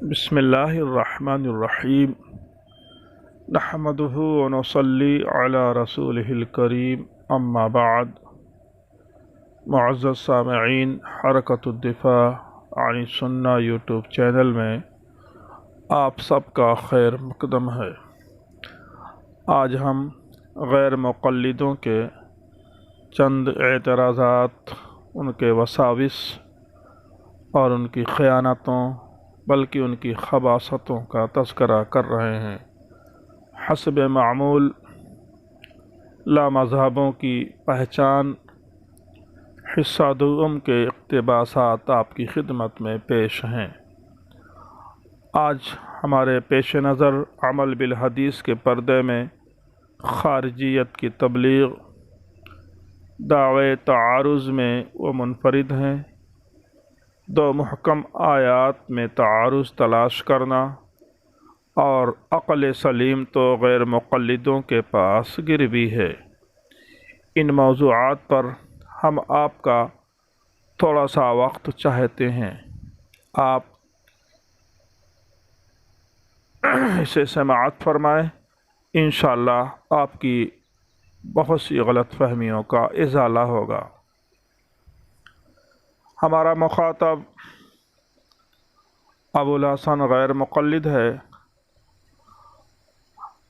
بسم اللہ الرحمن الرحیم نحمدہ ونصلی علی رسولہ الکریم اما بعد معزز سامعین، حرکت الدفاع عن السنہ یوٹیوب چینل میں آپ سب کا خیر مقدم ہے۔ آج ہم غیر مقلدوں کے چند اعتراضات، ان کے وساوس اور ان کی خیانتوں بلکہ ان کی خباثتوں کا تذکرہ کر رہے ہیں۔ حسب معمول لامذہبوں کی پہچان حصہ دوم کے اقتباسات آپ کی خدمت میں پیش ہیں۔ آج ہمارے پیش نظر عمل بالحدیث کے پردے میں خارجیت کی تبلیغ، دعوے تعارض میں وہ منفرد ہیں، دو محکم آیات میں تعارض تلاش کرنا، اور عقل سلیم تو غیر مقلدوں کے پاس گروی ہے۔ ان موضوعات پر ہم آپ کا تھوڑا سا وقت چاہتے ہیں۔ آپ اسے سماعت فرمائیں، انشاءاللہ آپ کی بہت سی غلط فہمیوں کا ازالہ ہوگا۔ ہمارا مخاطب ابو الحسن غیر مقلد ہے۔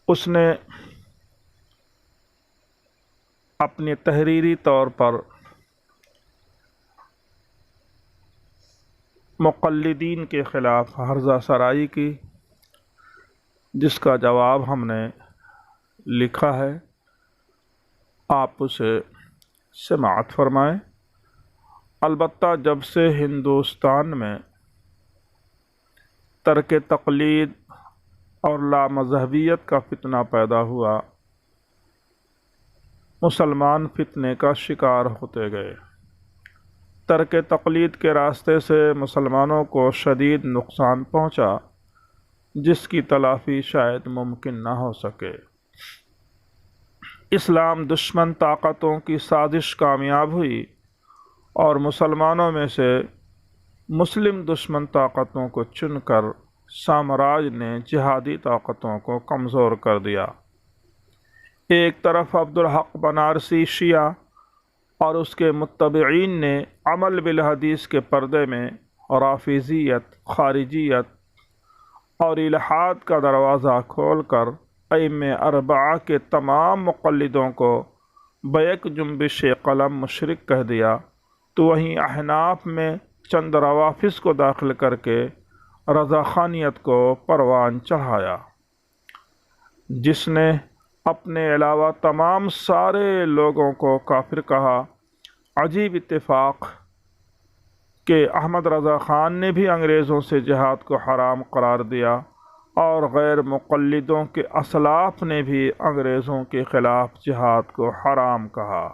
اس نے اپنی تحریری طور پر مقلدین کے خلاف ہرزہ سرائی کی، جس کا جواب ہم نے لکھا ہے، آپ اسے سماعت فرمائیں۔ البتہ جب سے ہندوستان میں ترک تقلید اور لامذہبیت کا فتنہ پیدا ہوا، مسلمان فتنے کا شکار ہوتے گئے۔ ترک تقلید کے راستے سے مسلمانوں کو شدید نقصان پہنچا، جس کی تلافی شاید ممکن نہ ہو سکے۔ اسلام دشمن طاقتوں کی سازش کامیاب ہوئی اور مسلمانوں میں سے مسلم دشمن طاقتوں کو چن کر سامراج نے جہادی طاقتوں کو کمزور کر دیا۔ ایک طرف عبدالحق بنارسی شیعہ اور اس کے متبعین نے عمل بالحدیث کے پردے میں رافضیت، خارجیت اور الحاد کا دروازہ کھول کر ائمہ اربعہ کے تمام مقلدوں کو بیک جنبش قلم مشرک کہہ دیا، تو وہیں احناف میں چند روافض کو داخل کر کے رضاخانیت کو پروان چڑھایا، جس نے اپنے علاوہ تمام سارے لوگوں کو کافر کہا۔ عجیب اتفاق کہ احمد رضا خان نے بھی انگریزوں سے جہاد کو حرام قرار دیا، اور غیر مقلدوں کے اسلاف نے بھی انگریزوں کے خلاف جہاد کو حرام کہا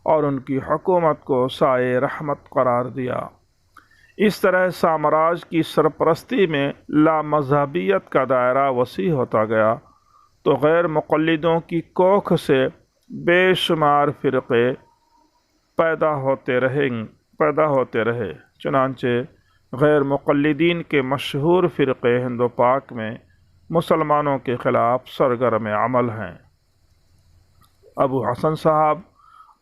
اور ان کی حکومت کو سائے رحمت قرار دیا۔ اس طرح سامراج کی سرپرستی میں لامذہبیت کا دائرہ وسیع ہوتا گیا، تو غیر مقلدوں کی کوکھ سے بے شمار فرقے پیدا ہوتے رہے۔ چنانچہ غیر مقلدین کے مشہور فرقے ہند و پاک میں مسلمانوں کے خلاف سرگرم عمل ہیں۔ ابو حسن صاحب،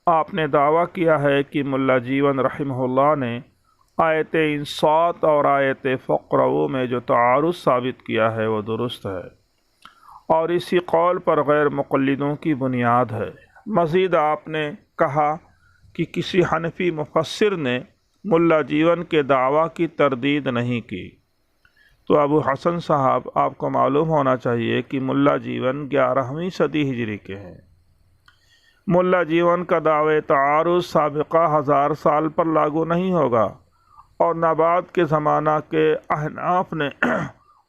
آپ نے دعویٰ کیا ہے کہ ملا جیون رحمہ اللہ نے آیت انصات اور آیت فقرؤ میں جو تعارض ثابت کیا ہے وہ درست ہے، اور اسی قول پر غیر مقلدوں کی بنیاد ہے۔ مزید آپ نے کہا کہ کسی حنفی مفسر نے ملا جیون کے دعویٰ کی تردید نہیں کی، تو ابو حسن صاحب، آپ کو معلوم ہونا چاہیے کہ ملا جیون 11ویں صدی ہجری کے ہیں۔ ملا جیون کا دعوی تعارض سابقہ 1000 سال پر لاگو نہیں ہوگا، اور نبات کے زمانہ کے احناف نے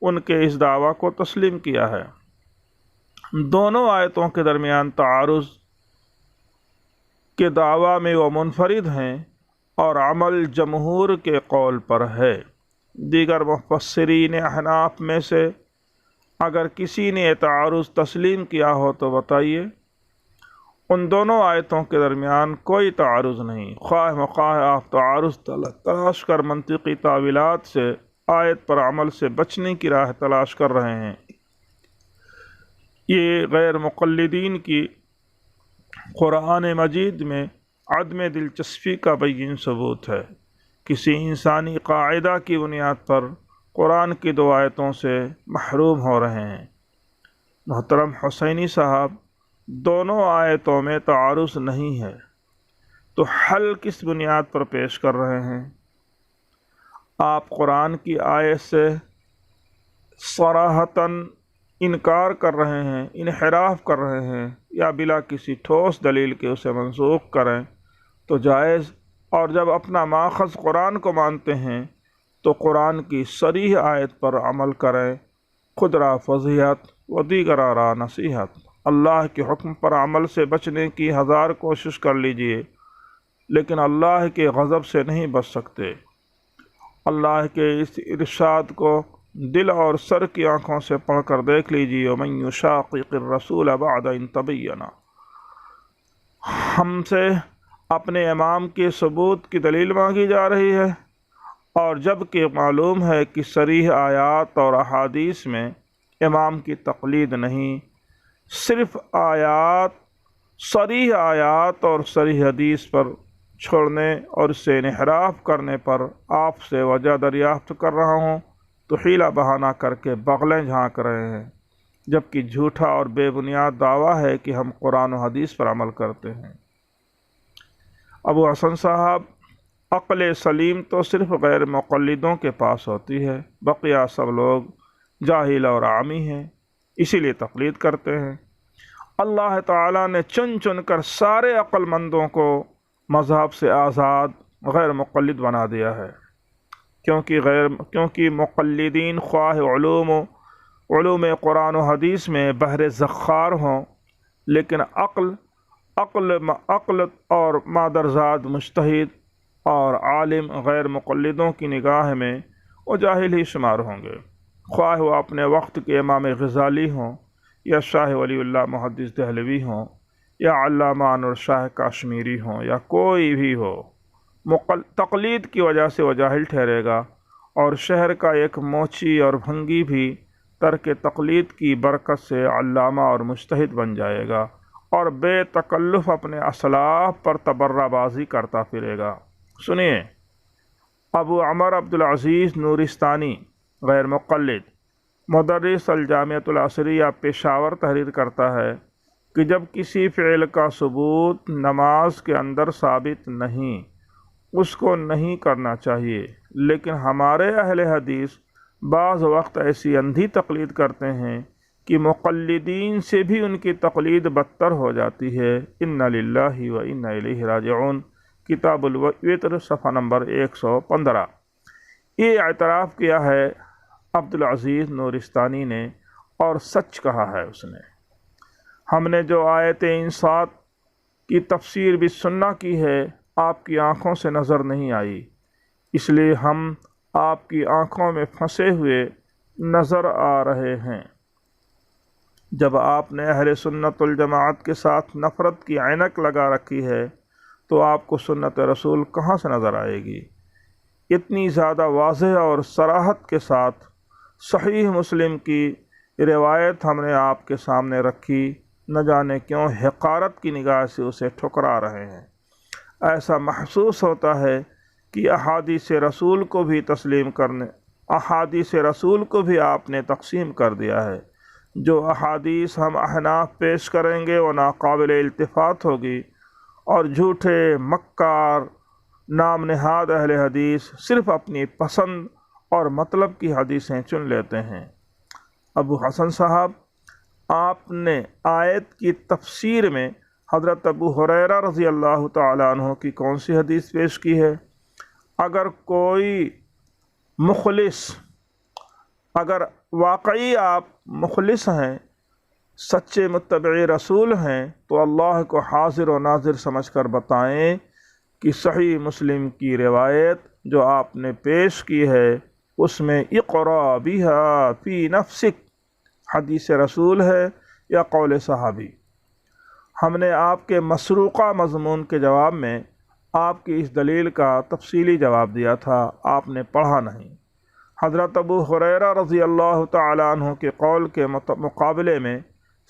ان کے اس دعویٰ کو تسلیم کیا ہے۔ دونوں آیتوں کے درمیان تعارض کے دعویٰ میں وہ منفرد ہیں، اور عمل جمہور کے قول پر ہے۔ دیگر مفسرین احناف میں سے اگر کسی نے تعارض تسلیم کیا ہو تو بتائیے۔ ان دونوں آیتوں کے درمیان کوئی تعارض نہیں۔ خواہ مخواہ آپ تعارض تلاش کر منطقی تعویلات سے آیت پر عمل سے بچنے کی راہ تلاش کر رہے ہیں۔ یہ غیر مقلدین کی قرآن مجید میں عدم دلچسپی کا بین ثبوت ہے۔ کسی انسانی قاعدہ کی بنیاد پر قرآن کی دو آیتوں سے محروم ہو رہے ہیں۔ محترم حسینی صاحب، دونوں آیتوں میں تعارض نہیں ہے، تو حل کس بنیاد پر پیش کر رہے ہیں؟ آپ قرآن کی آیت سے صراحتاً انکار کر رہے ہیں، انحراف کر رہے ہیں، یا بلا کسی ٹھوس دلیل کے اسے منسوخ کریں تو جائز، اور جب اپنا ماخذ قرآن کو مانتے ہیں تو قرآن کی صریح آیت پر عمل کریں۔ خود را فضیحت و دیگر را نصیحت۔ اللہ کے حکم پر عمل سے بچنے کی ہزار کوشش کر لیجئے، لیکن اللہ کے غضب سے نہیں بچ سکتے۔ اللہ کے اس ارشاد کو دل اور سر کی آنکھوں سے پڑھ کر دیکھ لیجئے۔ وَمَن يُشَاقِقِ الرَّسُولَ بَعْدَ أَن تَبَيَّنَ۔ ہم سے اپنے امام کے ثبوت کی دلیل مانگی جا رہی ہے، اور جب کہ معلوم ہے کہ صریح آیات اور احادیث میں امام کی تقلید نہیں، صرف آیات، صریح آیات اور صریح حدیث پر چھوڑنے اور اس سے انحراف کرنے پر آپ سے وجہ دریافت کر رہا ہوں تو حیلہ بہانہ کر کے بغلیں جھانک رہے ہیں، جبکہ جھوٹا اور بے بنیاد دعویٰ ہے کہ ہم قرآن و حدیث پر عمل کرتے ہیں۔ ابو حسن صاحب، عقل سلیم تو صرف غیر مقلدوں کے پاس ہوتی ہے، بقیہ سب لوگ جاہل اور عامی ہیں، اسی لیے تقلید کرتے ہیں۔ اللہ تعالیٰ نے چن چن کر سارے عقل مندوں کو مذہب سے آزاد غیر مقلد بنا دیا ہے، کیونکہ مقلدین خواہ علوم قرآن و حدیث میں بحر زخار ہوں، لیکن عقل اور مادرزاد مجتہد اور عالم غیر مقلدوں کی نگاہ میں وہ جاہل ہی شمار ہوں گے، خواہ وہ اپنے وقت کے امام غزالی ہوں، یا شاہ ولی اللہ محدث دہلوی ہوں، یا علامہ انور شاہ کاشمیری ہوں، یا کوئی بھی ہو۔ تقلید کی وجہ سے وہ جاہل ٹھہرے گا، اور شہر کا ایک موچی اور بھنگی بھی ترک تقلید کی برکت سے علامہ اور مجتہد بن جائے گا، اور بے تکلف اپنے اسلاف پر تبرہ بازی کرتا پھرے گا۔ سنیے، ابو عمر عبدالعزیز نورستانی، غیر مقلد، مدرس الجامعۃ العصریہ، پشاور، تحریر کرتا ہے کہ جب کسی فعل کا ثبوت نماز کے اندر ثابت نہیں، اس کو نہیں کرنا چاہیے، لیکن ہمارے اہل حدیث بعض وقت ایسی اندھی تقلید کرتے ہیں کہ مقلدین سے بھی ان کی تقلید بدتر ہو جاتی ہے۔ اِنَّ لِلَّهِ وَإِنَّا إِلَيْهِ راجعون، کتاب الوتر، صفحہ نمبر 115۔ یہ اعتراف کیا ہے عبدالعزیز نورستانی نے، اور سچ کہا ہے اس نے۔ ہم نے جو آیت انصات کی تفسیر بالسنہ کی ہے، آپ کی آنکھوں سے نظر نہیں آئی، اس لیے ہم آپ کی آنکھوں میں پھنسے ہوئے نظر آ رہے ہیں۔ جب آپ نے اہل سنت الجماعت کے ساتھ نفرت کی عینک لگا رکھی ہے تو آپ کو سنت رسول کہاں سے نظر آئے گی؟ اتنی زیادہ واضح اور صراحت کے ساتھ صحیح مسلم کی روایت ہم نے آپ کے سامنے رکھی، نہ جانے کیوں حقارت کی نگاہ سے اسے ٹھکرا رہے ہیں۔ ایسا محسوس ہوتا ہے کہ احادیث رسول کو بھی آپ نے تقسیم کر دیا ہے۔ جو احادیث ہم احناف پیش کریں گے وہ ناقابل التفات ہوگی، اور جھوٹے مکار نام نہاد اہل حدیث صرف اپنی پسند اور مطلب کی حدیثیں چن لیتے ہیں۔ ابو حسن صاحب، آپ نے آیت کی تفسیر میں حضرت ابو ہریرہ رضی اللہ تعالیٰ عنہ کی کون سی حدیث پیش کی ہے؟ اگر واقعی آپ مخلص ہیں، سچے متبع رسول ہیں، تو اللہ کو حاضر و ناظر سمجھ کر بتائیں کہ صحیح مسلم کی روایت جو آپ نے پیش کی ہے اس میں اقرا بہا فی نفسک حدیث رسول ہے یا قول صحابی؟ ہم نے آپ کے مسروقہ مضمون کے جواب میں آپ کی اس دلیل کا تفصیلی جواب دیا تھا، آپ نے پڑھا نہیں۔ حضرت ابو ہریرہ رضی اللہ تعالیٰ عنہ کے قول کے مقابلے میں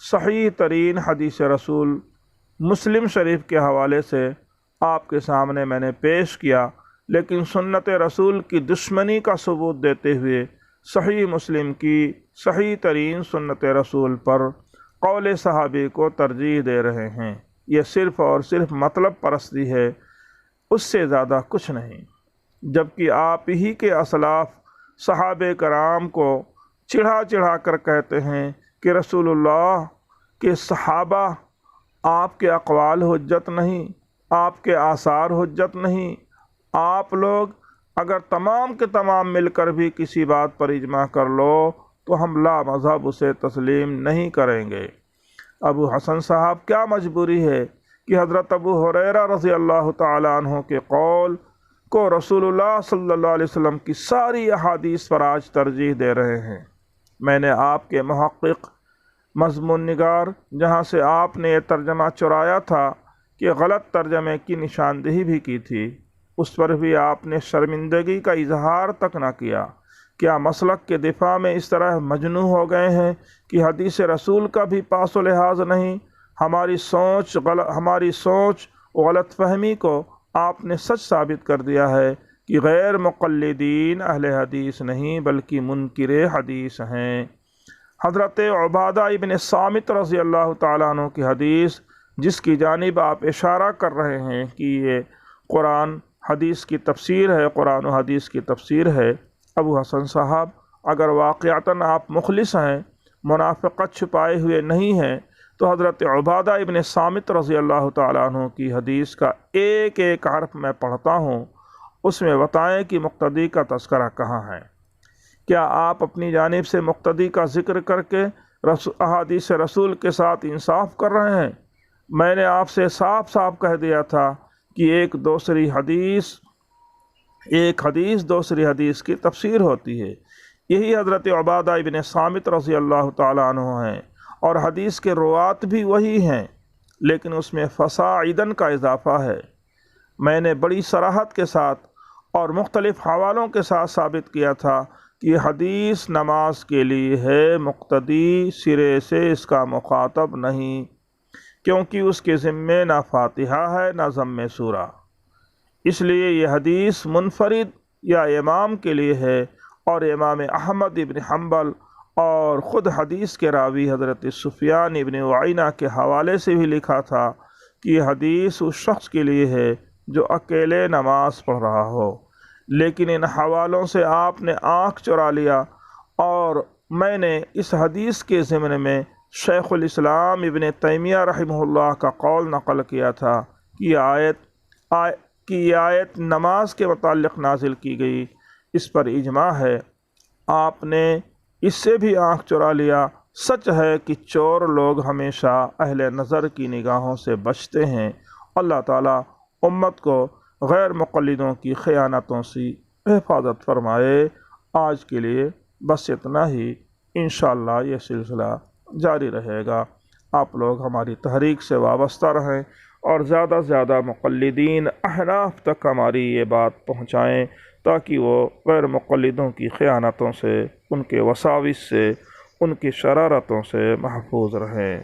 صحیح ترین حدیث رسول مسلم شریف کے حوالے سے آپ کے سامنے میں نے پیش کیا، لیکن سنت رسول کی دشمنی کا ثبوت دیتے ہوئے صحیح مسلم کی صحیح ترین سنت رسول پر قول صحابی کو ترجیح دے رہے ہیں۔ یہ صرف اور صرف مطلب پرستی ہے، اس سے زیادہ کچھ نہیں، جبکہ آپ ہی کے اسلاف صحابہ کرام کو چڑھا چڑھا کر کہتے ہیں کہ رسول اللہ کے صحابہ آپ کے اقوال حجت نہیں، آپ کے آثار حجت نہیں، آپ لوگ اگر تمام کے تمام مل کر بھی کسی بات پر اجماع کر لو تو ہم لا مذہب اسے تسلیم نہیں کریں گے۔ ابو حسن صاحب کیا مجبوری ہے کہ حضرت ابو ہریرہ رضی اللہ تعالیٰ عنہ کے قول کو رسول اللہ صلی اللہ علیہ وسلم کی ساری احادیث پر آج ترجیح دے رہے ہیں۔ میں نے آپ کے محقق مضمون نگار جہاں سے آپ نے یہ ترجمہ چرایا تھا کہ غلط ترجمے کی نشاندہی بھی کی تھی، اس پر بھی آپ نے شرمندگی کا اظہار تک نہ کیا۔ کیا مسلک کے دفاع میں اس طرح مجنون ہو گئے ہیں کہ حدیث رسول کا بھی پاس و لحاظ نہیں؟ ہماری سوچ غلط فہمی کو آپ نے سچ ثابت کر دیا ہے کہ غیر مقلدین اہل حدیث نہیں بلکہ منکر حدیث ہیں۔ حضرت عبادہ ابن صامت رضی اللہ تعالیٰ عنہ کی حدیث جس کی جانب آپ اشارہ کر رہے ہیں کہ یہ قرآن حدیث کی تفسیر ہے، قرآن و حدیث کی تفسیر ہے، ابو حسن صاحب اگر واقعتاً آپ مخلص ہیں، منافقت چھپائے ہوئے نہیں ہیں، تو حضرت عبادہ ابن صامت رضی اللہ تعالیٰ عنہ کی حدیث کا ایک ایک حرف میں پڑھتا ہوں، اس میں بتائیں کہ مقتدی کا تذکرہ کہاں ہے۔ کیا آپ اپنی جانب سے مقتدی کا ذکر کر کے احادیث رسول کے ساتھ انصاف کر رہے ہیں؟ میں نے آپ سے صاف صاف کہہ دیا تھا کہ ایک حدیث دوسری حدیث کی تفسیر ہوتی ہے۔ یہی حضرت عبادہ ابن صامت رضی اللہ تعالیٰ عنہ ہیں، اور حدیث کے روات بھی وہی ہیں، لیکن اس میں فصاعدن کا اضافہ ہے۔ میں نے بڑی صراحت کے ساتھ اور مختلف حوالوں کے ساتھ ثابت کیا تھا کہ حدیث نماز کے لیے ہے، مقتدی سرے سے اس کا مخاطب نہیں، کیونکہ اس کے ذمے نہ فاتحہ ہے نہ ضم سورہ، اس لیے یہ حدیث منفرد یا امام کے لیے ہے۔ اور امام احمد ابن حنبل اور خود حدیث کے راوی حضرت سفیان ابن عیینہ کے حوالے سے بھی لکھا تھا کہ یہ حدیث اس شخص کے لیے ہے جو اکیلے نماز پڑھ رہا ہو، لیکن ان حوالوں سے آپ نے آنکھ چرا لیا، اور میں نے اس حدیث کے ضمن میں شیخ الاسلام ابن تیمیہ رحمہ اللہ کا قول نقل کیا تھا کہ یہ آیت نماز کے متعلق نازل کی گئی، اس پر اجماع ہے۔ آپ نے اس سے بھی آنکھ چرا لیا۔ سچ ہے کہ چور لوگ ہمیشہ اہل نظر کی نگاہوں سے بچتے ہیں۔ اللہ تعالیٰ امت کو غیر مقلدوں کی خیانتوں سے حفاظت فرمائے۔ آج کے لیے بس اتنا ہی، انشاءاللہ یہ سلسلہ جاری رہے گا۔ آپ لوگ ہماری تحریک سے وابستہ رہیں اور زیادہ سے زیادہ مقلدین احناف تک ہماری یہ بات پہنچائیں تاکہ وہ غیر مقلدوں کی خیانتوں سے، ان کے وساوس سے، ان کی شرارتوں سے محفوظ رہیں۔